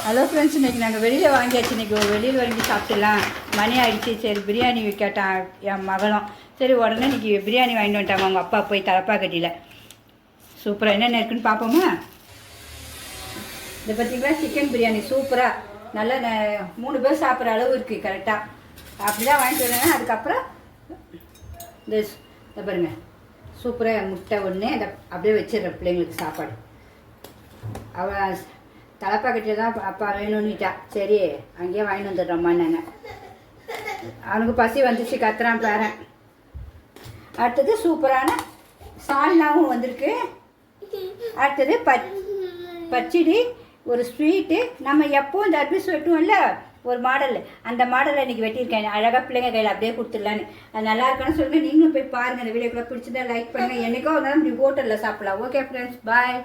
Hello friends, இன்றைக்கி நாங்கள் வெளியில் வாங்கியாச்சு. இன்றைக்கி வெளியில் வாங்கி சாப்பிட்டுலாம். மணி ஆகிடுச்சு. சரி பிரியாணி கேட்டான் என் மகளும். சரி உடனே இன்றைக்கி பிரியாணி வாங்கிட்டு வந்துட்டாங்க அவங்க அப்பா போய் தலப்பாக்கட்டியில். சூப்பராக என்னென்ன இருக்குன்னு பார்ப்போமா? இதை பார்த்திங்களா, சிக்கன் பிரியாணி சூப்பராக நல்லா 3 பேர் சாப்பிட்ற அளவு இருக்குது கரெக்டாக. அப்படி தான் வாங்கிட்டு வந்தேன். அதுக்கப்புறம் இந்த பாருங்க, சூப்பராக முட்டை ஒன்று அதை அப்படியே வச்சிடுறேன் பிள்ளைங்களுக்கு சாப்பாடு. அவள் தலைப்பாக்கட்டில் தான் அப்பா வேணும்னுட்டா. சரி அங்கேயே வாங்கிட்டு வந்துடுறோம்மா. நாங்கள் அவனுக்கு பசி வந்துச்சு, கத்துறான் பேரன். அடுத்தது சூப்பரான சால்னாவும் வந்திருக்கு. அடுத்தது பச்சடி, ஒரு ஸ்வீட்டு. நம்ம எப்போவும் தர்பீஸ் வெட்டுவோம்ல ஒரு மாடல், அந்த மாடலில் இன்றைக்கி வெட்டியிருக்கேன். அழகாக பிள்ளைங்க கையில் அப்படியே கொடுத்துடலான்னு. அது நல்லா இருக்குன்னு சொல்லுங்கள். நீங்களும் போய் பாருங்கள். இந்த வீடியோக்குள்ளே பிடிச்சிருந்தா லைக் பண்ணுங்கள். என்றைக்கோ ஒரு நாள் இப்படி ஹோட்டலில் சாப்பிட்லாம். ஓகே ஃப்ரெண்ட்ஸ், பாய்.